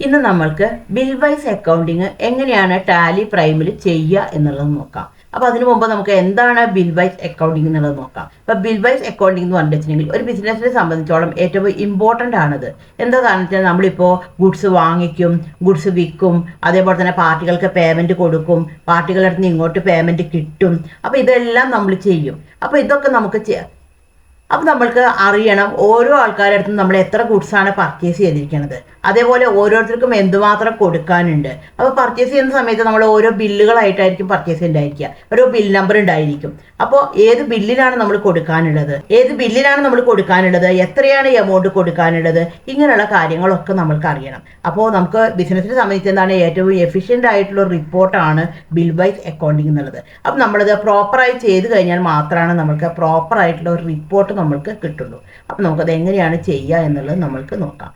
ഇന്ന് നമ്മൾക്ക് bill vice accounting എങ്ങനെയാണ് ടാലി പ്രൈമിൽ ചെയ്യുക എന്നുള്ളത് നോക്കാം. അപ്പോൾ അതിനു മുമ്പ് നമുക്ക് എന്താണ് ബിൽ വൈസ് അക്കൗണ്ടിങ് എന്നുള്ളത് നോക്കാം. അപ്പോൾ ബിൽ വൈസ് അക്കൗണ്ടിങ് എന്ന് പറഞ്ഞിട്ടുണ്ടെങ്കിൽ ഒരു ബിസിനസ്സിനെ സംബന്ധിച്ചോളം ഏറ്റവും ഇമ്പോർട്ടൻ്റ് ആണത്. എന്താ കാരണം വെച്ചാൽ നമ്മളിപ്പോൾ ഗുഡ്സ് വാങ്ങിക്കും, ഗുഡ്സ് വിൽക്കും, അതേപോലെ തന്നെ പാർട്ടികൾക്ക് പേയ്മെൻറ്റ് കൊടുക്കും, പാർട്ടികളുടെ അടുത്ത് നിന്ന് ഇങ്ങോട്ട് പേയ്മെൻറ്റ് കിട്ടും. അപ്പോൾ ഇതെല്ലാം നമ്മൾ ചെയ്യും. അപ്പോൾ ഇതൊക്കെ നമുക്ക് അപ്പോൾ നമ്മൾക്ക് അറിയണം ഓരോ ആൾക്കാരുടെ അടുത്തും നമ്മൾ എത്ര ഗുഡ്സാണ് പർച്ചേസ് ചെയ്തിരിക്കുന്നത്, അതേപോലെ ഓരോരുത്തർക്കും എന്തുമാത്രം കൊടുക്കാനുണ്ട്. അപ്പോൾ പർച്ചേസ് ചെയ്യുന്ന സമയത്ത് നമ്മൾ ഓരോ ബില്ലുകളായിട്ടായിരിക്കും പർച്ചേസ് ഉണ്ടായിരിക്കുക, ഓരോ ബിൽ നമ്പർ ഉണ്ടായിരിക്കും. അപ്പോൾ ഏത് ബില്ലിലാണ് നമ്മൾ കൊടുക്കാനുള്ളത്, എത്രയാണ് എമൗണ്ട് കൊടുക്കാനുള്ളത്, ഇങ്ങനെയുള്ള കാര്യങ്ങളൊക്കെ നമ്മൾക്ക് അറിയണം. അപ്പോൾ നമുക്ക് ബിസിനസ്സിനെ സംബന്ധിച്ച് എന്താണ് ഏറ്റവും എഫിഷ്യൻ്റ് ആയിട്ടുള്ള റിപ്പോർട്ടാണ് ബിൽ വൈസ് അക്കൗണ്ടിങ് എന്നുള്ളത്. അപ്പം നമ്മളത് പ്രോപ്പറായി ചെയ്ത് കഴിഞ്ഞാൽ മാത്രമാണ് നമ്മൾക്ക് പ്രോപ്പറായിട്ടുള്ള ഒരു റിപ്പോർട്ട് നമ്മൾക്ക് കിട്ടുള്ളൂ. അപ്പം നമുക്കത് എങ്ങനെയാണ് ചെയ്യുക എന്നുള്ളത് നമ്മൾക്ക് നോക്കാം.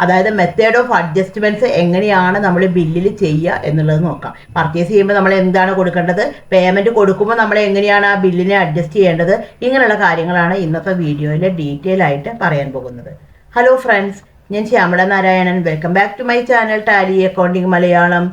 അതായത് മെത്തേഡ് ഓഫ് അഡ്ജസ്റ്റ്മെൻറ്റ്സ് എങ്ങനെയാണ് നമ്മൾ ബില്ലിൽ ചെയ്യുക എന്നുള്ളത് നോക്കാം. പർച്ചേസ് ചെയ്യുമ്പോൾ നമ്മൾ എന്താണ് കൊടുക്കേണ്ടത്, പേയ്മെൻറ്റ് കൊടുക്കുമ്പോൾ നമ്മൾ എങ്ങനെയാണ് ആ ബില്ലിനെ അഡ്ജസ്റ്റ് ചെയ്യേണ്ടത്, ഇങ്ങനെയുള്ള കാര്യങ്ങളാണ് ഇന്നത്തെ വീഡിയോയിൽ ഡീറ്റെയിൽ ആയിട്ട് പറയാൻ പോകുന്നത്. ഹലോ ഫ്രണ്ട്സ്, ഞാൻ syamalanarayanan. Welcome back to my channel Tally accounting Malayalam.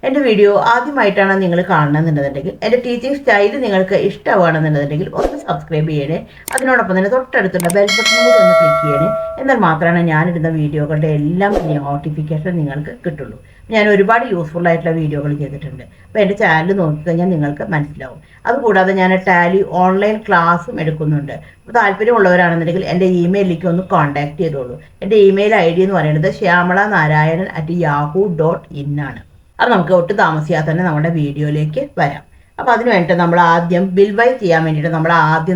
എൻ്റെ വീഡിയോ ആദ്യമായിട്ടാണ് നിങ്ങൾ കാണണമെന്നുണ്ടെങ്കിൽ, എൻ്റെ ടീച്ചിങ് സ്റ്റൈൽ നിങ്ങൾക്ക് ഇഷ്ടമാണെന്നുണ്ടെങ്കിൽ ഒന്ന് സബ്സ്ക്രൈബ് ചെയ്യണേ. അതിനോടൊപ്പം തന്നെ തൊട്ടടുത്തുള്ള ബെൽ ബട്ടൺ കൂടി ഒന്ന് ക്ലിക്ക് ചെയ്യണേ. എന്നാൽ മാത്രമാണ് ഞാനിടുന്ന വീഡിയോകളുടെ എല്ലാം നോട്ടിഫിക്കേഷൻ നിങ്ങൾക്ക് കിട്ടുള്ളൂ. ഞാൻ ഒരുപാട് യൂസ്ഫുൾ ആയിട്ടുള്ള വീഡിയോകൾ ചെയ്തിട്ടുണ്ട്. അപ്പോൾ എൻ്റെ ചാനൽ നോക്കിക്കഴിഞ്ഞാൽ നിങ്ങൾക്ക് മനസ്സിലാവും. അതുകൂടാതെ ഞാൻ ടാലി ഓൺലൈൻ ക്ലാസ്സും എടുക്കുന്നുണ്ട്. അപ്പോൾ താല്പര്യമുള്ളവരാണെന്നുണ്ടെങ്കിൽ എൻ്റെ ഇമെയിലിലേക്ക് ഒന്ന് കോൺടാക്ട് ചെയ്തോളൂ. എൻ്റെ ഇമെയിൽ ID എന്ന് പറയുന്നത് syamalanarayanan@yahoo.in ആണ്. അത് നമുക്ക് ഒട്ടും താമസിയാതെ തന്നെ നമ്മുടെ വീഡിയോയിലേക്ക് വരാം. അപ്പോൾ അതിന് വേണ്ടിയിട്ട് നമ്മൾ ആദ്യം ബിൽ വൈസ് ചെയ്യാൻ വേണ്ടിയിട്ട്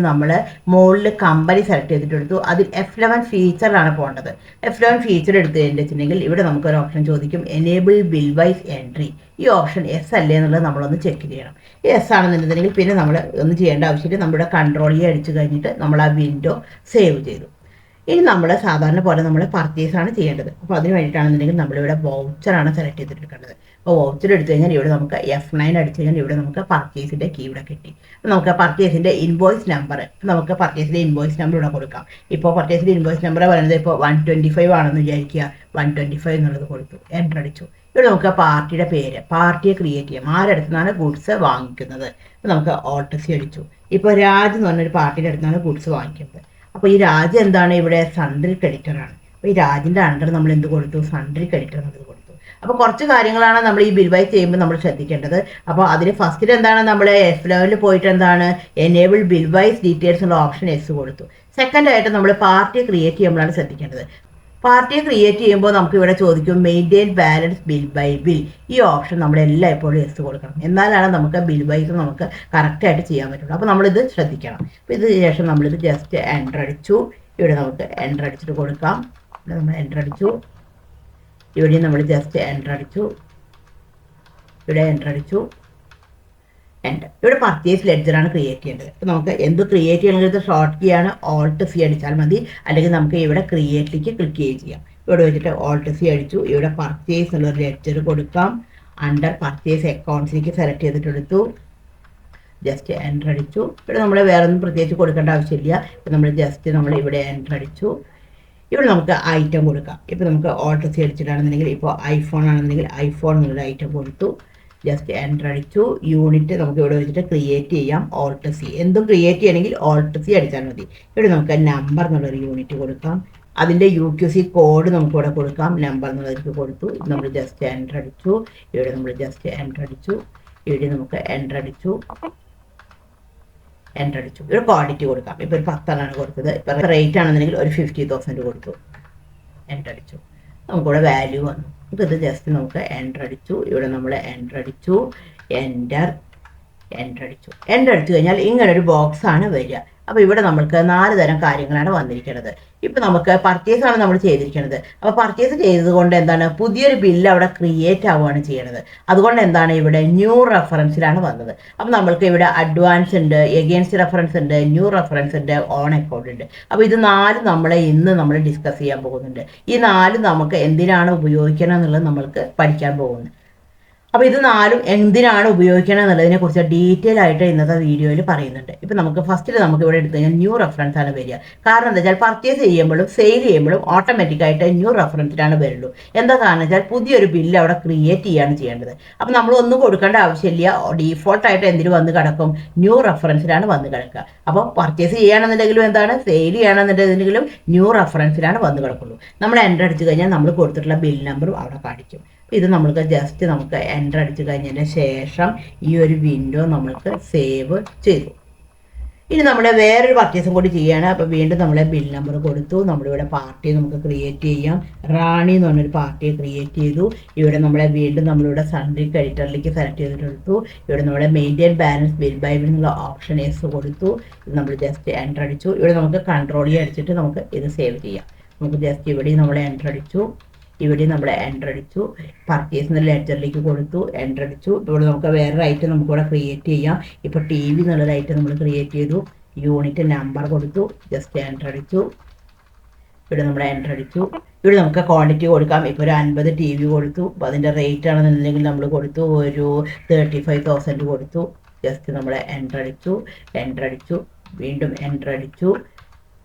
നമ്മൾ മുകളിൽ കമ്പനി സെലക്ട് ചെയ്തിട്ടെടുത്തു. അതിൽ F11 ഫീച്ചറിലാണ് പോകേണ്ടത്. F11 ഫീച്ചർ എടുത്ത് കഴിഞ്ഞിട്ടുണ്ടെങ്കിൽ ഇവിടെ നമുക്കൊരു ഓപ്ഷൻ ചോദിക്കും, എനേബിൾ ബിൽ വൈസ് എൻട്രി. ഈ ഓപ്ഷൻ യെസ് അല്ലേ എന്നുള്ളത് നമ്മളൊന്ന് ചെക്ക് ചെയ്യണം. യെസ് ആണെന്നുണ്ടെങ്കിൽ പിന്നെ നമ്മൾ ഒന്നും ചെയ്യേണ്ട ആവശ്യമില്ല. നമ്മുടെ കൺട്രോൾ അടിച്ചു കഴിഞ്ഞിട്ട് നമ്മൾ ആ വിൻഡോ സേവ് ചെയ്തു. ഇനി നമ്മൾ സാധാരണ പോലെ നമ്മൾ പർച്ചേസാണ് ചെയ്യേണ്ടത്. അപ്പോൾ അതിന് വേണ്ടിയിട്ടാണെന്നുണ്ടെങ്കിൽ നമ്മളിവിടെ വൗച്ചറാണ് സെലക്ട് ചെയ്തിട്ടെടുക്കേണ്ടത്. അപ്പോൾ വൗച്ചർ എടുത്തു കഴിഞ്ഞാൽ ഇവിടെ നമുക്ക് F9 അടിച്ചു കഴിഞ്ഞാൽ ഇവിടെ നമുക്ക് പർച്ചേസിൻ്റെ കീ ഇവിടെ കിട്ടി. അപ്പോൾ നമുക്ക് പർച്ചേസിൻ്റെ ഇൻവോയ്സ് നമ്പർ ഇവിടെ കൊടുക്കാം. ഇപ്പോൾ പർച്ചേസിൻ്റെ ഇൻവോയ്സ് നമ്പർ പറയുന്നത് ഇപ്പോൾ 125 ആണെന്ന് വിചാരിക്കുക. 125 എന്നുള്ളത് കൊടുത്തു, എൻ്റർ അടിച്ചു. ഇവിടെ നമുക്ക് പാർട്ടിയുടെ പേര്, പാർട്ടിയെ ക്രിയേറ്റ് ചെയ്യാം, ആരുടെ നിന്നാണ് ഗുഡ്സ് വാങ്ങിക്കുന്നത്. അപ്പോൾ നമുക്ക് Alt C അടിച്ചു. ഇപ്പോൾ രാജ് എന്ന് പറഞ്ഞൊരു പാർട്ടിയുടെ അടുത്താണ് ഗുഡ്സ് വാങ്ങിക്കുന്നത്. അപ്പോൾ ഈ രാജ് എന്താണ്, ഇവിടെ സൺഡ്രി ക്രെഡിറ്ററാണ്. അപ്പോൾ ഈ രാജിൻ്റെ അണ്ടർ നമ്മൾ എന്ത് കൊടുത്തു, സൺഡ്രി ക്രെഡിറ്റർ എന്നത് കൊടുത്തു. അപ്പോൾ കുറച്ച് കാര്യങ്ങളാണ് നമ്മൾ ഈ ബിൽ വൈസ് ചെയ്യുമ്പോൾ നമ്മൾ ശ്രദ്ധിക്കേണ്ടത്. അപ്പോൾ അതിന് ഫസ്റ്റിൽ എന്താണ്, നമ്മൾ F11 പോയിട്ട് എന്താണ് എനേബിൾ ബിൽ വൈസ് ഡീറ്റെയിൽസ് ഉള്ള ഓപ്ഷൻ എസ് കൊടുത്തു. സെക്കൻഡായിട്ട് നമ്മൾ പാർട്ടിയെ ക്രിയേറ്റ് ചെയ്യുമ്പോഴാണ് ശ്രദ്ധിക്കേണ്ടത്. പാർട്ടിയെ ക്രിയേറ്റ് ചെയ്യുമ്പോൾ നമുക്ക് ഇവിടെ ചോദിക്കും maintain balance bill by bill. ഈ ഓപ്ഷൻ നമ്മൾ എല്ലായ്പ്പോഴും എസ് കൊടുക്കണം. എന്നാലാണ് നമുക്ക് ബിൽ വൈസ് നമുക്ക് കറക്റ്റായിട്ട് ചെയ്യാൻ പറ്റുള്ളൂ. അപ്പോൾ നമ്മളിത് ശ്രദ്ധിക്കണം. അപ്പോൾ ഇതിന് ശേഷം നമ്മളിത് ജസ്റ്റ് എൻ്റർ അടിച്ചു. ഇവിടെ നമുക്ക് എൻ്റർ അടിച്ചിട്ട് കൊടുക്കാം. ഇവിടെ നമ്മൾ എൻ്റർ അടിച്ചു. ഇവിടെ നമ്മൾ ജസ്റ്റ് എൻ്റർ അടിച്ചു. ഇവിടെ എൻ്റർ അടിച്ചു. ഇവിടെ പർച്ചേസ് ലെഡ്ജറാണ് ക്രിയേറ്റ് ചെയ്യേണ്ടത്. അപ്പോൾ നമുക്ക് എന്ത് ക്രിയേറ്റ് ചെയ്യണമെങ്കിൽ ഷോർട്ട് കീ ആണ്, Alt C അടിച്ചാൽ മതി. അല്ലെങ്കിൽ നമുക്ക് ഇവിടെ ക്രിയേറ്റിലേക്ക് ക്ലിക്ക് ചെയ്യാം. ഇവിടെ വെച്ചിട്ട് Alt C അടിച്ചു. ഇവിടെ പർച്ചേസ് എന്നുള്ളൊരു ലെഡ്ജർ കൊടുക്കാം. അണ്ടർ പർച്ചേസ് അക്കൗണ്ട്സിലേക്ക് സെലക്ട് ചെയ്തിട്ടെടുത്തു. ജസ്റ്റ് എൻ്റർ അടിച്ചു. ഇവിടെ നമ്മൾ വേറെ ഒന്നും പ്രത്യേകിച്ച് കൊടുക്കേണ്ട ആവശ്യമില്ല. ഇപ്പോൾ നമ്മൾ ജസ്റ്റ് ഇവിടെ എൻ്റർ അടിച്ചു. ഇവിടെ നമുക്ക് ഐറ്റം കൊടുക്കാം. ഇപ്പോൾ നമുക്ക് Alt C അടിച്ചിട്ടാണെന്നുണ്ടെങ്കിൽ ഇപ്പോൾ ഐഫോൺ ആണെന്നുണ്ടെങ്കിൽ ഐഫോൺ എന്നുള്ള ഐറ്റം കൊടുത്തു. ജസ്റ്റ് എൻ്റർ അടിച്ചു. യൂണിറ്റ് നമുക്ക് ഇവിടെ വെച്ചിട്ട് ക്രിയേറ്റ് ചെയ്യാം. Alt C. എന്തും ക്രിയേറ്റ് ചെയ്യണമെങ്കിൽ Alt C അടിച്ചാൽ മതി. ഇവിടെ നമുക്ക് നമ്പർ എന്നുള്ളൊരു യൂണിറ്റ് കൊടുക്കാം. അതിൻ്റെ UQC കോഡ് നമുക്ക് ഇവിടെ കൊടുക്കാം. നമ്പർ എന്നുള്ളതിലേക്ക് കൊടുത്തു. നമ്മൾ ജസ്റ്റ് എൻ്റർ അടിച്ചു. ഇവിടെ നമ്മൾ ജസ്റ്റ് എൻ്റർ അടിച്ചു. ഇവിടെ നമുക്ക് എൻ്റർ അടിച്ചു. ഇവിടെ ക്വാണ്ടിറ്റി കൊടുക്കാം. ഇപ്പോൾ ഒരു 10 കൊടുത്തത്. ഇപ്പോൾ റേറ്റ് ആണെന്നുണ്ടെങ്കിൽ ഒരു 50,000 കൊടുത്തു. എൻ്റർ അടിച്ചു. നമുക്കിവിടെ വാല്യൂ വന്നു. ഇപ്പോൾ ഇത് ജസ്റ്റ് നമുക്ക് എൻ്റർ അടിച്ചു. ഇവിടെ നമ്മൾ എൻ്റർ അടിച്ചു. എൻ്റർ അടിച്ചു കഴിഞ്ഞാൽ ഇങ്ങനൊരു ബോക്സാണ് വരിക. അപ്പോൾ ഇവിടെ നമുക്ക് 4 തരം കാര്യങ്ങളാണ് വന്നിരിക്കുന്നത്. ഇപ്പോൾ നമുക്ക് പർച്ചേസാണ് നമ്മൾ ചെയ്തിരിക്കുന്നത്. അപ്പോൾ പർച്ചേസ് ചെയ്തതുകൊണ്ട് എന്താണ്, പുതിയൊരു ബില്ല് അവിടെ ക്രിയേറ്റ് ആവുകയാണ് ചെയ്യുന്നത്. അതുകൊണ്ട് എന്താണ് ഇവിടെ ന്യൂ റെഫറൻസിലാണ് വന്നത്. അപ്പോൾ നമ്മൾക്ക് ഇവിടെ അഡ്വാൻസ് ഉണ്ട്, എഗെയിൻസ്റ്റ് റെഫറൻസ് ഉണ്ട്, ന്യൂ റെഫറൻസ് ഉണ്ട്, ഓൺ അക്കൗണ്ട് ഉണ്ട്. അപ്പോൾ ഇത് 4 ഇന്ന് നമ്മൾ ഡിസ്കസ് ചെയ്യാൻ പോകുന്നുണ്ട്. ഈ 4 നമുക്ക് എന്തിനാണ് ഉപയോഗിക്കണം എന്നുള്ളത് നമ്മൾക്ക് പഠിക്കാൻ പോകുന്നത്. അപ്പോൾ ഇത് നാലും എന്തിനാണ് ഉപയോഗിക്കണം എന്നുള്ളതിനെ കുറിച്ച് ഡീറ്റെയിൽ ആയിട്ട് ഇന്നത്തെ വീഡിയോയിൽ പറയുന്നുണ്ട്. ഇപ്പം നമുക്ക് ഫസ്റ്റിൽ നമുക്ക് ഇവിടെ എടുത്തു കഴിഞ്ഞാൽ ന്യൂ റെഫറൻസ് ആണ് വരിക. കാരണം എന്താ വെച്ചാൽ പർച്ചേസ് ചെയ്യുമ്പോഴും സെയിൽ ചെയ്യുമ്പോഴും ഓട്ടോമാറ്റിക്കായിട്ട് ന്യൂ റെഫറൻസിലാണ് വരുള്ളൂ. എന്താ കാരണം വെച്ചാൽ പുതിയൊരു ബില്ല് അവിടെ ക്രിയേറ്റ് ചെയ്യാണ് ചെയ്യേണ്ടത്. അപ്പം നമ്മൾ ഒന്നും കൊടുക്കേണ്ട ആവശ്യമില്ല. ഡീഫോൾട്ടായിട്ട് എന്തിനു വന്ന് കിടക്കും? ന്യൂ റെഫറൻസിലാണ് വന്ന് കിടക്കുക. അപ്പോൾ പർച്ചേസ് ചെയ്യുകയാണെന്നുണ്ടെങ്കിലും എന്താണ്, സെയിൽ ചെയ്യുകയാണെന്നുണ്ടെങ്കിലും ന്യൂ റെഫറൻസിലാണ് വന്ന് കിടക്കുള്ളൂ. നമ്മൾ എൻ്റർ അടിച്ചു കഴിഞ്ഞാൽ നമ്മൾ കൊടുത്തിട്ടുള്ള ബിൽ നമ്പറും അവിടെ കാണിക്കും. ഇത് നമുക്ക് ജസ്റ്റ് നമുക്ക് എൻ്റർ അടിച്ചു കഴിഞ്ഞതിന് ശേഷം ഈ ഒരു വിൻഡോ നമ്മൾക്ക് സേവ് ചെയ്തു. ഇനി നമ്മൾ വേറൊരു പർച്ചേസും കൂടി ചെയ്യുകയാണ്. അപ്പോൾ വീണ്ടും നമ്മൾ ബിൽ നമ്പർ കൊടുത്തു. നമ്മളിവിടെ പാർട്ടി നമുക്ക് ക്രിയേറ്റ് ചെയ്യാം. റാണി എന്ന് പറഞ്ഞൊരു പാർട്ടിയെ ക്രിയേറ്റ് ചെയ്തു. ഇവിടെ നമ്മളെ വീണ്ടും നമ്മളിവിടെ സൺഡേ ക്രെഡിറ്ററിലേക്ക് സെലക്ട് ചെയ്തിട്ടെടുത്തു. ഇവിടെ നമ്മുടെ maintain balance bill by bill എന്നുള്ള ഓപ്ഷൻ എസ് കൊടുത്തു. ഇത് നമ്മൾ ജസ്റ്റ് എൻ്റർ അടിച്ചു. ഇവിടെ നമുക്ക് കൺട്രോൾ അടിച്ചിട്ട് നമുക്ക് ഇത് സേവ് ചെയ്യാം. നമുക്ക് ജസ്റ്റ് ഇവിടെ നമ്മൾ എൻ്റർ അടിച്ചു. ഇവിടെ നമ്മൾ എൻ്റർ അടിച്ചു. പർച്ചേസ് എന്ന ലെറ്ററിലേക്ക് കൊടുത്തു, എൻ്റർ അടിച്ചു. ഇവിടെ നമുക്ക് വേറൊരു ഐറ്റം നമുക്കിവിടെ ക്രിയേറ്റ് ചെയ്യാം. ഇപ്പോൾ ടി വി എന്നുള്ളൊരു ഐറ്റം നമ്മൾ ക്രിയേറ്റ് ചെയ്തു. യൂണിറ്റ് നമ്പർ കൊടുത്തു, ജസ്റ്റ് എൻ്റർ അടിച്ചു. ഇവിടെ നമ്മൾ എൻ്റർ അടിച്ചു. ഇവിടെ നമുക്ക് ക്വാണ്ടിറ്റി കൊടുക്കാം. ഇപ്പോൾ ഒരു 50 ടി വി കൊടുത്തു. അപ്പോൾ അതിൻ്റെ റേറ്റ് ആണെന്നുണ്ടെങ്കിൽ നമ്മൾ കൊടുത്തു ഒരു 35,000 കൊടുത്തു. ജസ്റ്റ് നമ്മൾ എൻ്റർ അടിച്ചു. എൻ്റർ അടിച്ചു, വീണ്ടും എൻ്റർ അടിച്ചു,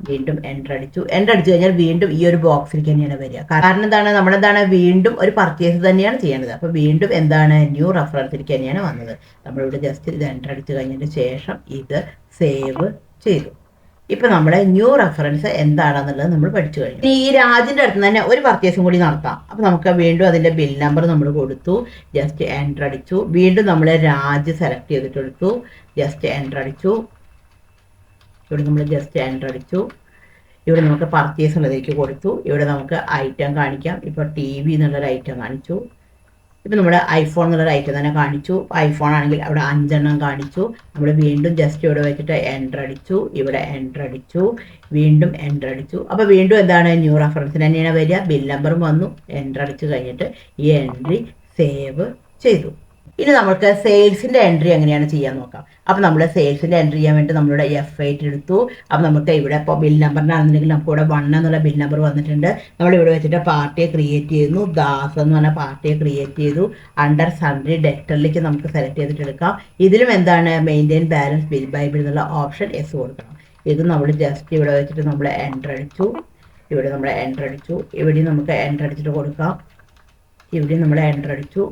വീണ്ടും എൻ്റർ അടിച്ചു. എൻ്റർ അടിച്ചു കഴിഞ്ഞാൽ വീണ്ടും ഈ ഒരു ബോക്സിലേക്ക് തന്നെയാണ് വരിക. കാരണം എന്താണ്, നമ്മളെന്താണ് വീണ്ടും ഒരു പർച്ചേസ് തന്നെയാണ് ചെയ്യേണ്ടത്. അപ്പോൾ വീണ്ടും എന്താണ് ന്യൂ റെഫറൻസിലേക്ക് തന്നെയാണ് വന്നത്. നമ്മളിവിടെ ജസ്റ്റ് ഇത് എൻ്റർ അടിച്ചു കഴിഞ്ഞതിന് ശേഷം ഇത് സേവ് ചെയ്തു. ഇപ്പം നമ്മുടെ ന്യൂ റെഫറൻസ് എന്താണെന്നുള്ളത് നമ്മൾ പഠിച്ചു കഴിഞ്ഞു. ഇനി ഈ രാജിൻ്റെ അടുത്ത് തന്നെ ഒരു പർച്ചേസും കൂടി നടത്താം. അപ്പോൾ നമുക്ക് വീണ്ടും അതിൻ്റെ ബിൽ നമ്പർ നമ്മൾ കൊടുത്തു, ജസ്റ്റ് എൻ്റർ അടിച്ചു. വീണ്ടും നമ്മൾ രാജ് സെലക്ട് ചെയ്തിട്ടെടുത്തു, ജസ്റ്റ് എൻ്റർ അടിച്ചു. ഇവിടെ നമ്മൾ ജസ്റ്റ് എൻ്റർ അടിച്ചു. ഇവിടെ നമുക്ക് പർച്ചേസ് ഉള്ളതിലേക്ക് കൊടുത്തു. ഇവിടെ നമുക്ക് ഐറ്റം കാണിക്കാം. ഇപ്പോൾ ടി വി എന്നുള്ളൊരു ഐറ്റം കാണിച്ചു. ഇപ്പം നമ്മുടെ ഐഫോൺ എന്നുള്ളൊരു ഐറ്റം തന്നെ കാണിച്ചു. ഐഫോൺ ആണെങ്കിൽ അവിടെ 5 എണ്ണം കാണിച്ചു. നമ്മൾ വീണ്ടും ജസ്റ്റ് ഇവിടെ വെച്ചിട്ട് എൻ്റർ അടിച്ചു. ഇവിടെ എൻ്റർ അടിച്ചു, വീണ്ടും എൻ്റർ അടിച്ചു. അപ്പോൾ വീണ്ടും എന്താണ് ന്യൂ റെഫറൻസിന് തന്നെയാണ് വരിക. ബിൽ നമ്പറും വന്നു. എൻ്റർ അടിച്ചു കഴിഞ്ഞിട്ട് ഈ എൻട്രി സേവ് ചെയ്തു. ഇനി നമുക്ക് സെയിൽസിൻ്റെ എൻട്രി എങ്ങനെയാണ് ചെയ്യാൻ നോക്കാം. അപ്പോൾ നമ്മൾ സെയിൽസിൻ്റെ എൻട്രി ചെയ്യാൻ വേണ്ടി നമ്മളിവിടെ F8 എടുത്തു. അപ്പോൾ നമുക്ക് ഇവിടെ ഇപ്പോൾ ബിൽ നമ്പറിനാണെന്നുണ്ടെങ്കിൽ നമുക്ക് ഇവിടെ 1 എന്നുള്ള ബിൽ നമ്പർ വന്നിട്ടുണ്ട്. നമ്മളിവിടെ വെച്ചിട്ട് പാർട്ടിയെ ക്രിയേറ്റ് ചെയ്യുന്നു. ദാസ് എന്ന് പറഞ്ഞ പാർട്ടിയെ ക്രിയേറ്റ് ചെയ്തു. അണ്ടർ സൺഡേ ഡെറ്ററിലേക്ക് നമുക്ക് സെലക്ട് ചെയ്തിട്ട് എടുക്കാം. ഇതിലും എന്താണ് maintain balance bill by bill എന്നുള്ള ഓപ്ഷൻ എസ് കൊടുക്കണം. ഇത് നമ്മൾ ജസ്റ്റ് ഇവിടെ വെച്ചിട്ട് നമ്മൾ എൻ്റർ അടിച്ചു. ഇവിടെ നമ്മൾ എൻ്റർ അടിച്ചു. ഇവിടെയും നമുക്ക് എൻ്റർ അടിച്ചിട്ട് കൊടുക്കാം. ഇവിടെയും നമ്മൾ എൻ്റർ അടിച്ചു.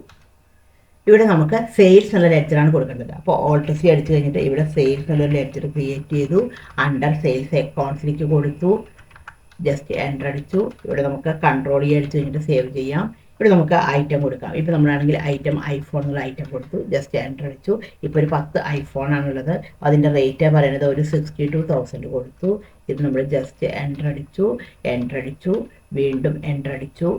ഇവിടെ നമുക്ക് സെയിൽസ് എന്നുള്ള ലെറ്ററാണ് കൊടുക്കേണ്ടത്. അപ്പോൾ ഓൾട്ടർ സി അടിച്ചു കഴിഞ്ഞിട്ട് ഇവിടെ സെയിൽസ് എന്നുള്ള ലെറ്റർ ക്രിയേറ്റ് ചെയ്തു. അണ്ടർ സെയിൽസ് അക്കൗണ്ട്സിലേക്ക് കൊടുത്തു, ജസ്റ്റ് എൻ്റർ അടിച്ചു. ഇവിടെ നമുക്ക് കൺട്രോൾ അടിച്ചു കഴിഞ്ഞിട്ട് സേവ് ചെയ്യാം. ഇവിടെ നമുക്ക് ഐറ്റം കൊടുക്കാം. ഇപ്പോൾ നമ്മളാണെങ്കിൽ ഐറ്റം ഐഫോൺ എന്നുള്ള ഐറ്റം കൊടുത്തു, ജസ്റ്റ് എൻ്റർ അടിച്ചു. ഇപ്പോൾ ഒരു 10 ഐഫോൺ ആണുള്ളത്. അതിൻ്റെ റേറ്റ് പറയുന്നത് ഒരു 62,000 കൊടുത്തു. ഇത് നമ്മൾ ജസ്റ്റ് എൻ്റർ അടിച്ചു. എൻ്റർ അടിച്ചു, വീണ്ടും എൻ്റർ അടിച്ചു,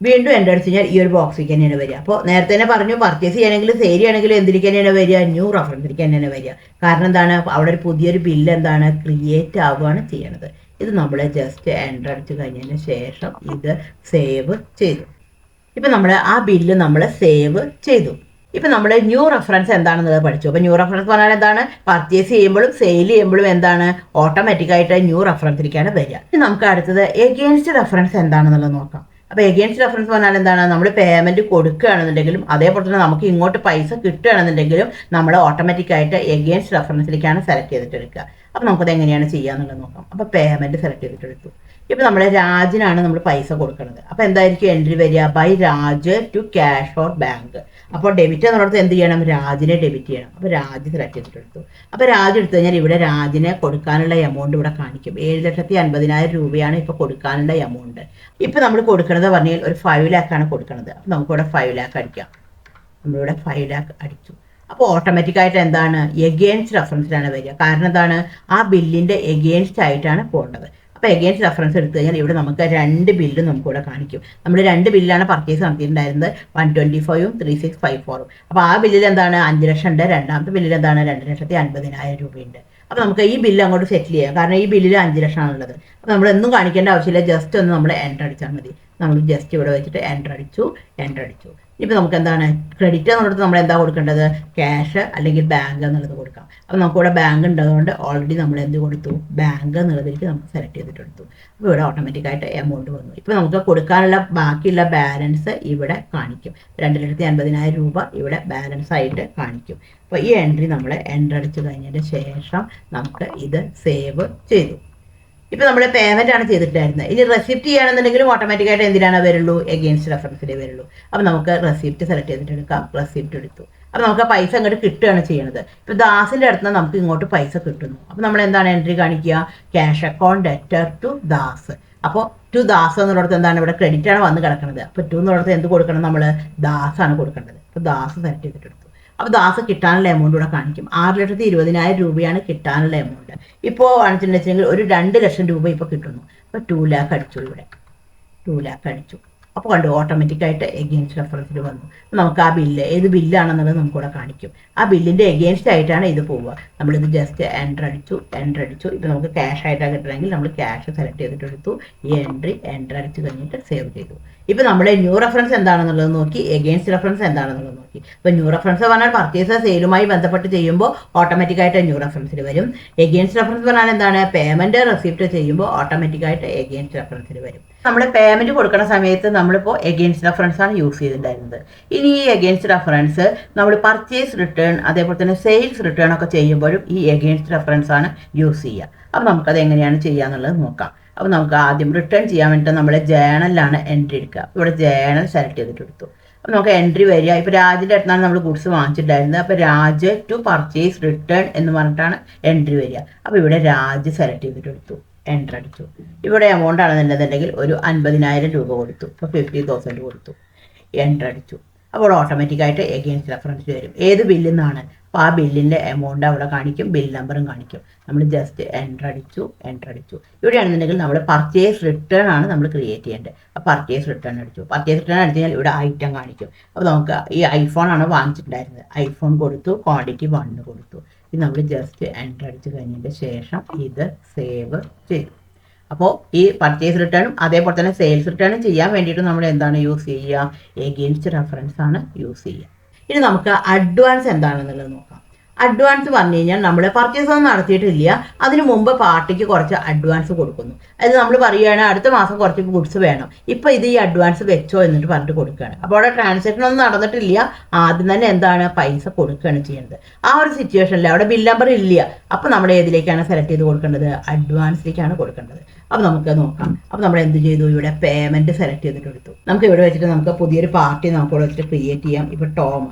വീണ്ടും എൻ്റർ അടിച്ച് കഴിഞ്ഞാൽ ഈ ഒരു ബോക്സിലേക്ക് തന്നെയാണ് വരിക. അപ്പോൾ നേരത്തെ തന്നെ പറഞ്ഞു, പർച്ചേസ് ചെയ്യണമെങ്കിലും സെയിൽ ചെയ്യണമെങ്കിലും എന്തിലേക്ക് തന്നെയാണ് വരിക? ന്യൂ റെഫറൻസിലേക്ക് തന്നെയാണ് വരിക. കാരണം എന്താണ്, അവിടെ ഒരു പുതിയൊരു ബില്ല് എന്താണ് ക്രിയേറ്റ് ആവുകയാണ് ചെയ്യണത്. ഇത് നമ്മൾ ജസ്റ്റ് എൻ്റർ അടിച്ച് കഴിഞ്ഞതിന് ശേഷം ഇത് സേവ് ചെയ്തു. ഇപ്പം നമ്മൾ ആ ബില്ല് നമ്മൾ സേവ് ചെയ്തു. ഇപ്പം നമ്മൾ ന്യൂ റെഫറൻസ് എന്താണെന്നുള്ളത് പഠിച്ചു. അപ്പോൾ ന്യൂ റെഫറൻസ് പറഞ്ഞാൽ എന്താണ്, പർച്ചേസ് ചെയ്യുമ്പോഴും സെയിൽ ചെയ്യുമ്പോഴും എന്താണ് ഓട്ടോമാറ്റിക്കായിട്ട് ന്യൂ റെഫറൻസിലേക്കാണ് വരിക. ഇനി നമുക്ക് അടുത്തത് എഗെയിൻസ്റ്റ് റെഫറൻസ് എന്താണെന്നുള്ളത് നോക്കാം. അപ്പോൾ എഗെയിൻസ്റ്റ് റെഫറൻസ് പറഞ്ഞാൽ എന്താണ്, നമ്മൾ പേയ്മെൻറ്റ് കൊടുക്കുകയാണെന്നുണ്ടെങ്കിലും അതേപോലെ തന്നെ നമുക്ക് ഇങ്ങോട്ട് പൈസ കിട്ടുകയാണെന്നുണ്ടെങ്കിലും നമ്മൾ ഓട്ടോമാറ്റിക്കായിട്ട് എഗെയിൻസ്റ്റ് റെഫറൻസിലേക്കാണ് സെലക്ട് ചെയ്തിട്ടെടുക്കുക. അപ്പോൾ നമുക്കത് എങ്ങനെയാണ് ചെയ്യാന്നുള്ളത് നോക്കാം. അപ്പോൾ പേയ്മെൻറ്റ് സെലക്ട് ചെയ്തിട്ടെടുത്തു. ഇപ്പോൾ നമ്മൾ രാജിനാണ് നമ്മൾ പൈസ കൊടുക്കുന്നത്. അപ്പോൾ എന്തായിരിക്കും എൻട്രി വരിക? By Raj to cash or bank. അപ്പോൾ ഡെബിറ്റ് എന്നുള്ളത് എന്ത് ചെയ്യണം? രാജിനെ ഡെബിറ്റ് ചെയ്യണം. അപ്പോൾ രാജ് സെലക്ട് ചെയ്തിട്ടെടുത്തു. അപ്പോൾ രാജ് എടുത്തു കഴിഞ്ഞാൽ ഇവിടെ രാജിനെ കൊടുക്കാനുള്ള എമൗണ്ട് ഇവിടെ കാണിക്കും. 7,50,000 രൂപയാണ് ഇപ്പോൾ കൊടുക്കാനുള്ള എമൗണ്ട്. ഇപ്പോൾ നമ്മൾ കൊടുക്കുന്നത് പറഞ്ഞാൽ ഒരു 5 lakh കൊടുക്കുന്നത്. അപ്പോൾ നമുക്കിവിടെ 5 lakh അടിക്കാം. നമ്മളിവിടെ 5 lakh അടിച്ചു. അപ്പോൾ ഓട്ടോമാറ്റിക്കായിട്ട് എന്താണ് എഗെയിൻസ്റ്റ് റെഫറൻസിലാണ് വരിക. കാരണം എന്താണ്, ആ ബില്ലിൻ്റെ എഗെയിൻസ്റ്റ് ആയിട്ടാണ് പോകേണ്ടത്. അപ്പോൾ എഗെയിൻസ്റ്റ് റെഫറൻസ് എടുത്തു കഴിഞ്ഞാൽ ഇവിടെ നമുക്ക് 2 ബില്ലും നമുക്കിവിടെ കാണിക്കും. നമ്മൾ 2 ബില്ലാണ് പർച്ചേസ് നടത്തിയിട്ടുണ്ടായിരുന്നത്, 125ഉം 3654ഉം. അപ്പോൾ ആ ബില്ലിൽ എന്താണ് 5 ലക്ഷം ഉണ്ട്, രണ്ടാമത്തെ ബില്ലിൽ എന്താണ് 2,50,000 രൂപയുണ്ട്. അപ്പോൾ നമുക്ക് ഈ ബില്ല് അങ്ങോട്ട് സെറ്റിൽ ചെയ്യാം. കാരണം ഈ ബില്ലിൽ 5 ലക്ഷമാണുള്ളത്. അപ്പോൾ നമ്മൾ ഒന്നും കാണിക്കേണ്ട ആവശ്യമില്ല, ജസ്റ്റ് ഒന്ന് നമ്മൾ എൻ്റർ അടിച്ചാൽ മതി. നമ്മൾ ജസ്റ്റ് ഇവിടെ വെച്ചിട്ട് എൻ്റർ അടിച്ചു. ഇപ്പോൾ നമുക്ക് എന്താണ് ക്രെഡിറ്റ് എന്നുള്ളത് നമ്മൾ എന്താ കൊടുക്കേണ്ടത്, ക്യാഷ് അല്ലെങ്കിൽ ബാങ്ക് എന്നുള്ളത് കൊടുക്കാം. അപ്പോൾ നമുക്കിവിടെ ബാങ്ക് ഉള്ളതുകൊണ്ട് ഓൾറെഡി നമ്മൾ എന്ത് കൊടുത്തു, ബാങ്ക് എന്നുള്ളതിലേക്ക് നമുക്ക് സെലക്ട് ചെയ്തിട്ടെടുത്തു. അപ്പോൾ ഇവിടെ ഓട്ടോമാറ്റിക്കായിട്ട് എമൗണ്ട് വന്നു. ഇപ്പോൾ നമുക്ക് കൊടുക്കാനുള്ള ബാക്കിയുള്ള ബാലൻസ് ഇവിടെ കാണിക്കും. 2,50,000 രൂപ ഇവിടെ ബാലൻസ് ആയിട്ട് കാണിക്കും. അപ്പോൾ ഈ എൻട്രി നമ്മൾ എൻ്റർ അടിച്ചു കഴിഞ്ഞതിന് ശേഷം നമുക്ക് ഇത് സേവ് ചെയ്തു. ഇപ്പോൾ നമ്മൾ പേയ്മെൻ്റ് ആണ് ചെയ്തിട്ടായിരുന്നത്. ഇനി റെസിപ്റ്റ് ചെയ്യുകയാണെന്നുണ്ടെങ്കിലും ഓട്ടോമാറ്റിക്കായിട്ട് എന്തിനാണ് വരുള്ളൂ, എഗെയിൻസ്റ്റ് റെഫറൻസിലേ വരുള്ളൂ. അപ്പോൾ നമുക്ക് റെസിപ്റ്റ് സെലക്ട് ചെയ്തിട്ട് എടുക്കാം. റെസിപ്റ്റ് എടുത്തു. അപ്പോൾ നമുക്ക് ആ പൈസ അങ്ങോട്ട് കിട്ടുകയാണ് ചെയ്യുന്നത്. ഇപ്പോൾ ദാസിൻ്റെ അടുത്ത് നിന്ന് നമുക്ക് ഇങ്ങോട്ട് പൈസ കിട്ടുന്നു. അപ്പോൾ നമ്മൾ എന്താണ് എൻട്രി കാണിക്കുക, cash account debtor to Das. അപ്പോൾ ടു ദാസ് എന്നുള്ളിടത്ത് എന്താണ് ഇവിടെ ക്രെഡിറ്റ് ആണ് വന്ന് കിടക്കുന്നത്. അപ്പോൾ ടു എന്നുള്ളിടത്ത് എന്ത് കൊടുക്കണം, നമ്മൾ ദാസാണ് കൊടുക്കേണ്ടത്. അപ്പോൾ ദാസ് സെലക്ട് ചെയ്തിട്ടെടുത്തു. അപ്പോൾ ദാസ് കിട്ടാനുള്ള എമൗണ്ട് ഇവിടെ കാണിക്കും. 6,20,000 രൂപയാണ് കിട്ടാനുള്ള എമൗണ്ട്. ഇപ്പോൾ കാണിച്ചിട്ടുണ്ടെങ്കിൽ ഒരു 2 ലക്ഷം രൂപ ഇപ്പോൾ കിട്ടുന്നു. അപ്പോൾ 2 lakh അടിച്ചു. ഇവിടെ 2 lakh അടിച്ചു. അപ്പോൾ കണ്ടു ഓട്ടോമാറ്റിക്കായിട്ട് എഗെയിൻസ്റ്റ് റെഫറൻസിൽ വന്നു. നമുക്ക് ആ ബില്ല് ഏത് ബില്ലാണെന്നുള്ളത് നമുക്കിവിടെ കാണിക്കും. ആ ബില്ലിൻ്റെ എഗെയിൻസ്റ്റ് ആയിട്ടാണ് ഇത് പോവുക. നമ്മളിത് ജസ്റ്റ് എൻ്റർ അടിച്ചു. ഇപ്പോൾ നമുക്ക് ക്യാഷ് ആയിട്ടാണ് കിട്ടണമെങ്കിൽ നമ്മൾ ക്യാഷ് സെലക്ട് ചെയ്തിട്ടെടുത്തു. ഈ എൻ്റർ അടിച്ച് കഴിഞ്ഞിട്ട് സേവ് ചെയ്തു. ഇപ്പോൾ നമ്മുടെ ന്യൂ റെഫറൻസ് എന്താണെന്നുള്ളത് നോക്കി, എഗെയിൻസ്റ്റ് റെഫറൻസ് എന്താണെന്നുള്ളത് നോക്കി. ഇപ്പോൾ ന്യൂ റെഫറൻസ് പറഞ്ഞാൽ പർച്ചേസ് സെയിലുമായി ബന്ധപ്പെട്ട് ചെയ്യുമ്പോൾ ഓട്ടോമാറ്റിക്കായിട്ട് ന്യൂ റെഫറൻസിൽ വരും. എഗെയിൻസ്റ്റ് റെഫറൻസ് പറഞ്ഞാൽ എന്താണ്, പേയ്മെൻറ്റ് റെസിപ്റ്റ് ചെയ്യുമ്പോൾ ഓട്ടോമാറ്റിക്കായിട്ട് എഗെയിൻസ്റ്റ് റെഫറൻസിൽ വരും. നമ്മൾ പേയ്മെൻറ്റ് കൊടുക്കുന്ന സമയത്ത് നമ്മളിപ്പോൾ എഗെയിൻസ്റ്റ് റെഫറൻസ് ആണ് യൂസ് ചെയ്തിട്ടുണ്ടായിരുന്നത്. ഇനി ഈ എഗെയിൻസ്റ്റ് റെഫറൻസ് നമ്മൾ പർച്ചേസ് റിട്ടേൺ അതേപോലെ തന്നെ സെയിൽസ് റിട്ടേൺ ഒക്കെ ചെയ്യുമ്പോഴും ഈ എഗെയിൻസ്റ്റ് റെഫറൻസ് ആണ് യൂസ് ചെയ്യുക. അപ്പോൾ നമുക്കത് എങ്ങനെയാണ് ചെയ്യുക എന്നുള്ളത് നോക്കാം. അപ്പോൾ നമുക്ക് ആദ്യം റിട്ടേൺ ചെയ്യാൻ വേണ്ടിയിട്ട് നമ്മൾ ജേണലിലാണ് എൻട്രി എടുക്കുക. ഇവിടെ ജേണൽ സെലക്ട് ചെയ്തിട്ടെടുത്തു. അപ്പോൾ നമുക്ക് എൻട്രി വരിക. ഇപ്പോൾ രാജിൻ്റെ അടുത്താണ് നമ്മൾ ഗുഡ്സ് വാങ്ങിച്ചിട്ടുണ്ടായിരുന്നത്. അപ്പോൾ രാജ് ടു പർച്ചേസ് റിട്ടേൺ എന്ന് പറഞ്ഞിട്ടാണ് എൻട്രി വരിക. അപ്പോൾ ഇവിടെ രാജ് സെലക്ട് ചെയ്തിട്ടെടുത്തു. എൻ്റർ അടിച്ചു. ഇവിടെ എമൗണ്ട് ആണെന്നുണ്ടെന്നുണ്ടെങ്കിൽ ഒരു 50,000 രൂപ കൊടുത്തു. ഇപ്പോൾ 50,000 കൊടുത്തു. എൻ്റർ അടിച്ചു. അപ്പോൾ ഓട്ടോമാറ്റിക്കായിട്ട് എഗെയിൻസ്റ്റ് റെഫറൻസ് വരും. ഏത് ബില്ലിൽ നിന്നാണ്, അപ്പോൾ ആ ബില്ലിൻ്റെ എമൗണ്ട് അവിടെ കാണിക്കും, ബിൽ നമ്പറും കാണിക്കും. നമ്മൾ ജസ്റ്റ് എൻ്റർ അടിച്ചു. ഇവിടെയാണെന്നുണ്ടെങ്കിൽ നമ്മൾ പർച്ചേസ് റിട്ടേൺ ആണ് നമ്മൾ ക്രിയേറ്റ് ചെയ്യേണ്ടത്. അപ്പോൾ പർച്ചേസ് റിട്ടേൺ അടിച്ചു അടിച്ചു കഴിഞ്ഞാൽ ഇവിടെ ഐറ്റം കാണിക്കും. അപ്പോൾ നമുക്ക് ഈ ഐഫോൺ ആണ് വാങ്ങിച്ചിട്ടുണ്ടായിരുന്നത്. ഐഫോൺ കൊടുത്തു, ക്വാണ്ടിറ്റി 1 കൊടുത്തു. ഇത് നമ്മൾ ജസ്റ്റ് എൻ്റർ അടിച്ച് കഴിഞ്ഞതിൻ്റെ ശേഷം ഇത് സേവ് ചെയ്തു. അപ്പോൾ ഈ പർച്ചേസ് റിട്ടേണും അതേപോലെ തന്നെ സെയിൽസ് റിട്ടേണും ചെയ്യാൻ വേണ്ടിയിട്ട് നമ്മൾ എന്താണ് യൂസ് ചെയ്യുക, എഗെയിൻസ്റ്റ് റെഫറൻസ് ആണ് യൂസ് ചെയ്യുക. ഇനി നമുക്ക് അഡ്വാൻസ് എന്താണെന്നുള്ളത് നോക്കാം. അഡ്വാൻസ് പറഞ്ഞു കഴിഞ്ഞാൽ നമ്മൾ പർച്ചേസ് ഒന്നും നടത്തിയിട്ടില്ല, അതിന് മുമ്പ് പാർട്ടിക്ക് കുറച്ച് അഡ്വാൻസ് കൊടുക്കുന്നു. അത് നമ്മൾ പറയുകയാണ് അടുത്ത മാസം കുറച്ച് ഗുഡ്സ് വേണം, ഇപ്പോൾ ഇത് ഈ അഡ്വാൻസ് വെച്ചോ എന്നിട്ട് പറഞ്ഞിട്ട് കൊടുക്കുകയാണ്. അപ്പോൾ അവിടെ ട്രാൻസാക്ഷൻ ഒന്നും നടന്നിട്ടില്ല, ആദ്യം തന്നെ എന്താണ് പൈസ കൊടുക്കുകയാണ് ചെയ്യുന്നത്. ആ ഒരു സിറ്റുവേഷനിൽ അവിടെ ബിൽ നമ്പർ ഇല്ല. അപ്പോൾ നമ്മൾ ഏതിലേക്കാണ് സെലക്ട് ചെയ്ത് കൊടുക്കേണ്ടത്, അഡ്വാൻസിലേക്കാണ് കൊടുക്കേണ്ടത്. അപ്പോൾ നമുക്ക് നോക്കാം. അപ്പോൾ നമ്മൾ എന്ത് ചെയ്തു, ഇവിടെ പേയ്മെൻറ്റ് സെലക്ട് ചെയ്തിട്ടെടുത്തു. നമുക്ക് ഇവിടെ വെച്ചിട്ട് നമുക്ക് പുതിയൊരു പാർട്ടി നമുക്ക് ഇവിടെ വെച്ചിട്ട് ക്രിയേറ്റ് ചെയ്യാം. ഇപ്പോൾ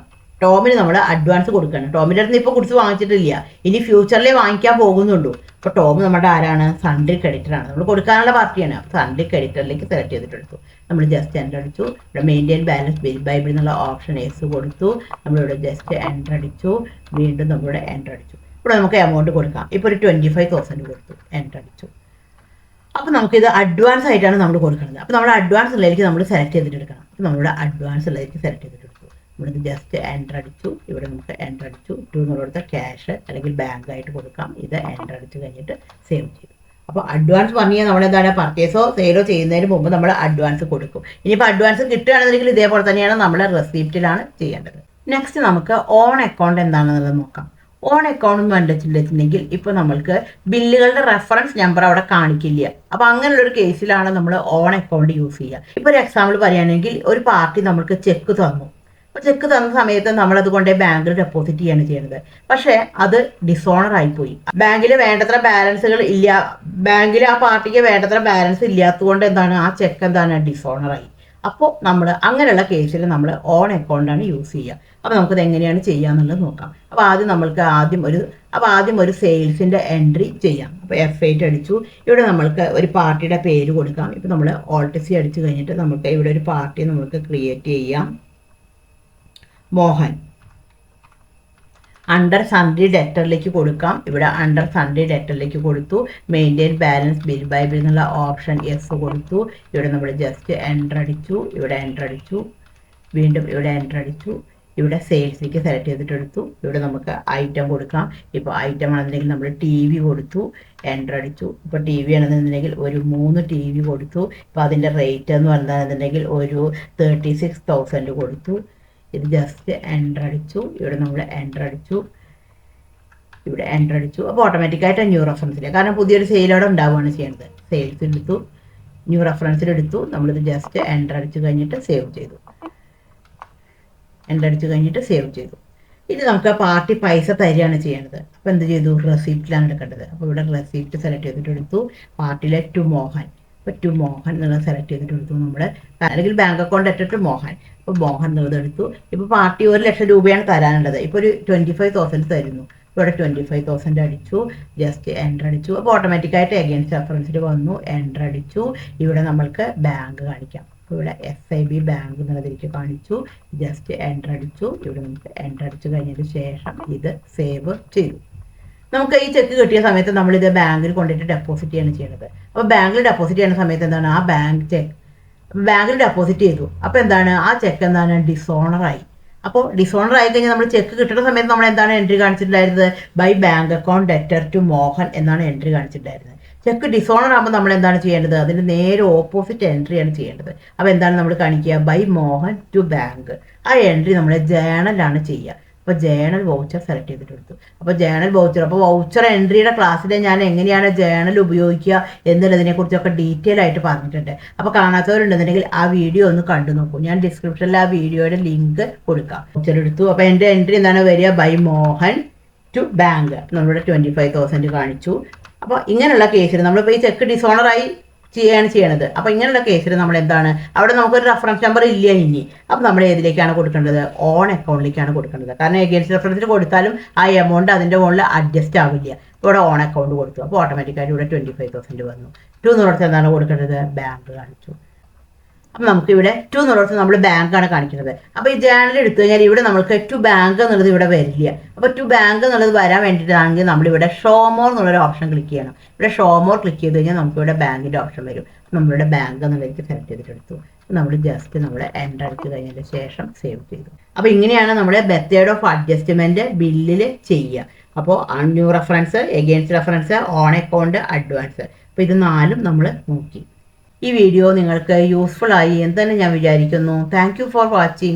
ടോമിന് നമ്മൾ അഡ്വാൻസ് കൊടുക്കണം. ടോമിൻ്റെ അടുത്ത് ഇപ്പോൾ കുറിച്ച് വാങ്ങിച്ചിട്ടില്ല, ഇനി ഫ്യൂച്ചറിലേ വാങ്ങിക്കാൻ പോകുന്നുള്ളൂ. അപ്പോൾ ടോം നമ്മുടെ ആരാണ്, സൺഡേ ക്രെഡിറ്ററാണ്, നമ്മൾ കൊടുക്കാനുള്ള പാർട്ടിയാണ്. അപ്പോൾ സൺഡേ ക്രെഡിറ്ററിലേക്ക് സെലക്ട് ചെയ്തിട്ടെടുത്തു. നമ്മൾ ജസ്റ്റ് എൻ്റർ അടിച്ചു. ഇവിടെ മെയിൻറ്റെയിൻ ബാലൻസ് ബിൽ ബൈബിൾ എന്നുള്ള ഓപ്ഷൻ എസ് കൊടുത്തു. നമ്മളിവിടെ ജസ്റ്റ് എൻ്റർ അടിച്ചു. വീണ്ടും നമ്മളിവിടെ എൻ്റർ അടിച്ചു. ഇവിടെ നമുക്ക് എമൗണ്ട് കൊടുക്കാം. ഇപ്പോൾ ഒരു 25,000 കൊടുത്തു. എൻ്റർ അടിച്ചു. അപ്പോൾ നമുക്കിത് അഡ്വാൻസ് ആയിട്ടാണ് നമ്മൾ കൊടുക്കുന്നത്. അപ്പോൾ നമ്മൾ അഡ്വാൻസ് ഉള്ളതിലേക്ക് നമ്മൾ സെലക്ട് ചെയ്തിട്ടെടുക്കണം. അപ്പോൾ നമ്മളിവിടെ അഡ്വാൻസ് ഉള്ളതിലേക്ക് സെലക്ട് ചെയ്തിട്ടെടുത്തു. ഇവിടെ ജസ്റ്റ് എൻ്റർ അടിച്ചു. ഇവിടെ നമുക്ക് എൻ്റർ അടിച്ചു. 2 എന്നുള്ളടുത്ത ക്യാഷ് അല്ലെങ്കിൽ ബാങ്ക് ആയിട്ട് കൊടുക്കാം. ഇത് എൻ്റർ അടിച്ച് കഴിഞ്ഞിട്ട് സേവ് ചെയ്തു. അപ്പോൾ അഡ്വാൻസ് പറഞ്ഞാൽ നമ്മളെന്താണ് പർച്ചേസോ സെയിലോ ചെയ്യുന്നതിന് മുമ്പ് നമ്മൾ അഡ്വാൻസ് കൊടുക്കും. ഇനിയിപ്പോൾ അഡ്വാൻസ് കിട്ടുകയാണെന്നുണ്ടെങ്കിൽ ഇതേപോലെ തന്നെയാണ് നമ്മൾ റെസിപ്റ്റിലാണ് ചെയ്യേണ്ടത്. നെക്സ്റ്റ് നമുക്ക് ഓൺ അക്കൗണ്ട് എന്താണെന്നുള്ളത് നോക്കാം. ഓൺ അക്കൗണ്ട് കണ്ടിട്ടുണ്ടെങ്കിൽ ഇപ്പോൾ നമ്മൾക്ക് ബില്ലുകളുടെ റെഫറൻസ് നമ്പർ അവിടെ കാണിക്കില്ല. അപ്പോൾ അങ്ങനെയുള്ളൊരു കേസിലാണ് നമ്മൾ ഓൺ അക്കൗണ്ട് യൂസ് ചെയ്യുക. ഇപ്പോൾ ഒരു എക്സാമ്പിൾ പറയുകയാണെങ്കിൽ ഒരു പാർട്ടി നമ്മൾക്ക് ചെക്ക് തന്നു. ചെക്ക് തന്ന സമയത്ത് നമ്മളത് കൊണ്ട് ബാങ്കിൽ ഡെപ്പോസിറ്റ് ചെയ്യാണ് ചെയ്യുന്നത്. പക്ഷേ അത് ഡിസോണർ ആയിപ്പോയി. ബാങ്കിൽ വേണ്ടത്ര ബാലൻസുകൾ ഇല്ല, ബാങ്കിൽ ആ പാർട്ടിക്ക് വേണ്ടത്ര ബാലൻസ് ഇല്ലാത്തതുകൊണ്ട് എന്താണ് ആ ചെക്ക് എന്താണ് ഡിസോണറായി. അപ്പോൾ നമ്മൾ അങ്ങനെയുള്ള കേസിൽ നമ്മൾ ഓൺ അക്കൗണ്ടാണ് യൂസ് ചെയ്യുക. അപ്പോൾ നമുക്കത് എങ്ങനെയാണ് ചെയ്യാന്നുള്ളത് നോക്കാം. അപ്പോൾ ആദ്യം ഒരു സെയിൽസിൻ്റെ എൻട്രി ചെയ്യാം. അപ്പോൾ F8 അടിച്ചു. ഇവിടെ നമ്മൾക്ക് ഒരു പാർട്ടിയുടെ പേര് കൊടുക്കാം. ഇപ്പോൾ നമ്മൾ Alt+C അടിച്ചു കഴിഞ്ഞിട്ട് നമുക്ക് ഇവിടെ ഒരു പാർട്ടി നമുക്ക് ക്രിയേറ്റ് ചെയ്യാം. മോഹൻ. അണ്ടർ സൺഡേ ഡെറ്ററിലേക്ക് കൊടുക്കാം. ഇവിടെ അണ്ടർ സൺഡേ ഡെറ്ററിലേക്ക് കൊടുത്തു. Maintain balance bill by bill എന്നുള്ള ഓപ്ഷൻ എസ് കൊടുത്തു. ഇവിടെ നമ്മൾ ജസ്റ്റ് എൻ്റർ അടിച്ചു. ഇവിടെ എൻ്റർ അടിച്ചു. വീണ്ടും ഇവിടെ എൻ്റർ അടിച്ചു. ഇവിടെ സെയിൽസിലേക്ക് സെലക്ട് ചെയ്തിട്ടെടുത്തു. ഇവിടെ നമുക്ക് ഐറ്റം കൊടുക്കാം. ഇപ്പോൾ ഐറ്റം ആണെന്നുണ്ടെങ്കിൽ നമ്മൾ TV കൊടുത്തു, എൻ്റർ അടിച്ചു. ഇപ്പോൾ TV ആണെന്നുണ്ടെങ്കിൽ ഒരു 3 TV കൊടുത്തു. ഇപ്പോൾ അതിൻ്റെ റേറ്റ് എന്ന് പറഞ്ഞിട്ടുണ്ടെങ്കിൽ ഒരു 36,000 കൊടുത്തു. ഇത് ജസ്റ്റ് എൻ്റർ അടിച്ചു. ഇവിടെ നമ്മൾ എൻ്റർ അടിച്ചു. ഇവിടെ എൻ്റർ അടിച്ചു. അപ്പോൾ ഓട്ടോമാറ്റിക്കായിട്ട് ന്യൂ റെഫറൻസിൽ, കാരണം പുതിയൊരു സെയിൽ അവിടെ ഉണ്ടാവുകയാണ് ചെയ്യുന്നത്. സെയിൽസ് എടുത്തു, ന്യൂ റെഫറൻസിലെടുത്തു. നമ്മളിത് ജസ്റ്റ് എൻ്റർ അടിച്ച് കഴിഞ്ഞിട്ട് സേവ് ചെയ്തു. എൻ്റർ അടിച്ച് കഴിഞ്ഞിട്ട് സേവ് ചെയ്തു. ഇനി നമുക്ക് പാർട്ടി പൈസ തരികയാണ് ചെയ്യേണ്ടത്. അപ്പോൾ എന്ത് ചെയ്തു? റെസിപ്റ്റിലാണ് എടുക്കേണ്ടത്. അപ്പോൾ ഇവിടെ റെസിപ്റ്റ് സെലക്ട് ചെയ്തിട്ട് എടുത്തു. പാർട്ടിയിലെ ടു മോഹൻ, അപ്പോൾ ടു മോഹൻ എന്നുള്ളത് സെലക്ട് ചെയ്തിട്ട് എടുത്തു നമ്മൾ, അല്ലെങ്കിൽ ബാങ്ക് അക്കൗണ്ട് ഇട്ടിട്ട് മോഹൻ. അപ്പോൾ മോഹൻ എന്നുള്ളത് എടുത്തു. ഇപ്പോൾ പാർട്ടി 1,00,000 രൂപയാണ് തരാനുള്ളത്. ഇപ്പോൾ ഒരു 25,000 തരുന്നു. ഇവിടെ 25,000 അടിച്ചു. ജസ്റ്റ് എൻ്റർ അടിച്ചു. അപ്പോൾ ഓട്ടോമാറ്റിക്കായിട്ട് എഗെയിൻസ്റ്റ് റെഫറൻസിൽ വന്നു. എൻ്റർ അടിച്ചു. ഇവിടെ നമ്മൾക്ക് ബാങ്ക് കാണിക്കാം. ഇവിടെ SIB ബാങ്ക് എന്നുള്ളതിലേക്ക് കാണിച്ചു. ജസ്റ്റ് എൻ്റർ അടിച്ചു. ഇവിടെ നമുക്ക് എൻ്റർ അടിച്ചു കഴിഞ്ഞതിന് ശേഷം ഇത് സേവ് ചെയ്തു. നമുക്ക് ഈ ചെക്ക് കിട്ടിയ സമയത്ത് നമ്മളിത് ബാങ്കിൽ കൊണ്ടിട്ട് ഡെപ്പോസിറ്റ് ചെയ്യാണ് ചെയ്യുന്നത്. അപ്പോൾ ബാങ്കിൽ ഡെപ്പോസിറ്റ് ചെയ്യുന്ന സമയത്ത് എന്താണ്, ആ ബാങ്കിൽ ഡെപ്പോസിറ്റ് ചെയ്തു. അപ്പോൾ എന്താണ്, ആ ചെക്ക് എന്താണ്, ഡിസോണറായി. അപ്പോൾ ഡിസോണർ ആയി കഴിഞ്ഞാൽ നമ്മൾ ചെക്ക് കിട്ടുന്ന സമയത്ത് നമ്മൾ എന്താണ് എൻട്രി കാണിച്ചിട്ടുണ്ടായിരുന്നത്? By bank account debtor to Mohan എന്നാണ് എൻട്രി കാണിച്ചിട്ടുണ്ടായിരുന്നത്. ചെക്ക് ഡിസോണർ ആകുമ്പോൾ നമ്മൾ എന്താണ് ചെയ്യേണ്ടത്? അതിൻ്റെ നേരെ ഓപ്പോസിറ്റ് എൻട്രിയാണ് ചെയ്യേണ്ടത്. അപ്പോൾ എന്താണ് നമ്മൾ കാണിക്കുക? By Mohan to bank. ആ എൻട്രി നമ്മൾ ജേണലാണ് ചെയ്യുക. അപ്പോൾ ജേണൽ വൗച്ചർ സെലക്ട് ചെയ്തിട്ട് എടുത്തു. അപ്പോൾ ജേണൽ വൗച്ചർ, അപ്പോൾ വൗച്ചർ എൻട്രിയുടെ ക്ലാസ്സിൽ ഞാൻ എങ്ങനെയാണ് ജേണൽ ഉപയോഗിക്കുക എന്നുള്ളതിനെക്കുറിച്ചൊക്കെ ഡീറ്റെയിൽ ആയിട്ട് പറഞ്ഞിട്ടുണ്ട്. അപ്പോൾ കാണാത്തവരുണ്ടെന്നുണ്ടെങ്കിൽ ആ വീഡിയോ ഒന്ന് കണ്ടു നോക്കൂ. ഞാൻ ഡിസ്ക്രിപ്ഷനിൽ ആ വീഡിയോയുടെ ലിങ്ക് കൊടുക്കാം. വൗച്ചർ എടുത്തു. അപ്പോൾ എൻ്റെ എൻട്രി എന്താണ് വരിക? By Mohan to bank. നമ്മളിവിടെ 25,000 കാണിച്ചു. അപ്പോൾ ഇങ്ങനെയുള്ള കേസിൽ നമ്മളിപ്പോൾ ഈ ചെക്ക് ഡിസോണറായി ചെയ്യണത്. അപ്പോൾ ഇങ്ങനെയുള്ള കേസിൽ നമ്മൾ എന്താണ്, അവിടെ നമുക്കൊരു റെഫറൻസ് നമ്പർ ഇല്ല ഇനി. അപ്പോൾ നമ്മൾ ഏതിലേക്കാണ് കൊടുക്കേണ്ടത്? ഓൺ അക്കൗണ്ടിലേക്കാണ് കൊടുക്കേണ്ടത്. കാരണം എഗെയിൻസ്റ്റ് റെഫറൻസിൽ കൊടുത്താലും ആ എമൗണ്ട് അതിൻ്റെ മുകളിൽ അഡ്ജസ്റ്റ് ആവില്ല. ഇവിടെ ഓൺ അക്കൗണ്ട് കൊടുത്തു. അപ്പോൾ ഓട്ടോമാറ്റിക്കായിട്ട് ഇവിടെ 25,000 വന്നു. 2 എന്നുള്ളത് എന്താണ് കൊടുക്കേണ്ടത്? ബാങ്ക് കാണിച്ചു. അപ്പം നമുക്കിവിടെ 2 എന്നുള്ളത് നമ്മൾ ബാങ്കാണ് കാണിക്കുന്നത്. അപ്പോൾ ഈ ജേണൽ എടുത്തു കഴിഞ്ഞാൽ ഇവിടെ നമുക്ക് ടു ബാങ്ക് എന്നുള്ളത് ഇവിടെ വരില്ല. അപ്പോൾ ടു ബാങ്ക് എന്നുള്ളത് വരാൻ വേണ്ടിയിട്ടാണെങ്കിൽ നമ്മളിവിടെ ഷോമോർ എന്നുള്ളൊരു ഓപ്ഷൻ ക്ലിക്ക് ചെയ്യണം. ഇവിടെ ഷോമോർ ക്ലിക്ക് ചെയ്ത് കഴിഞ്ഞാൽ നമുക്കിവിടെ ബാങ്കിൻ്റെ ഓപ്ഷൻ വരും. നമ്മളിവിടെ ബാങ്ക് എന്നുള്ളതിലേക്ക് സെലക്ട് ചെയ്തിട്ടെടുത്തു. നമ്മൾ ജസ്റ്റ് നമ്മൾ എൻ്റർ അടിച്ച് കഴിഞ്ഞതിന് ശേഷം സേവ് ചെയ്തു. അപ്പോൾ ഇങ്ങനെയാണ് നമ്മുടെ മെത്തേഡ് ഓഫ് അഡ്ജസ്റ്റ്മെൻറ്റ് ബില്ലിൽ ചെയ്യുക. അപ്പോൾ new reference, against reference, on account, advance. അപ്പോൾ ഇത് 4 നമ്മൾ നോക്കി. ഈ വീഡിയോ നിങ്ങൾക്ക് യൂസ്ഫുൾ ആയി എന്ന് തന്നെ ഞാൻ വിചാരിക്കുന്നു. Thank you for watching.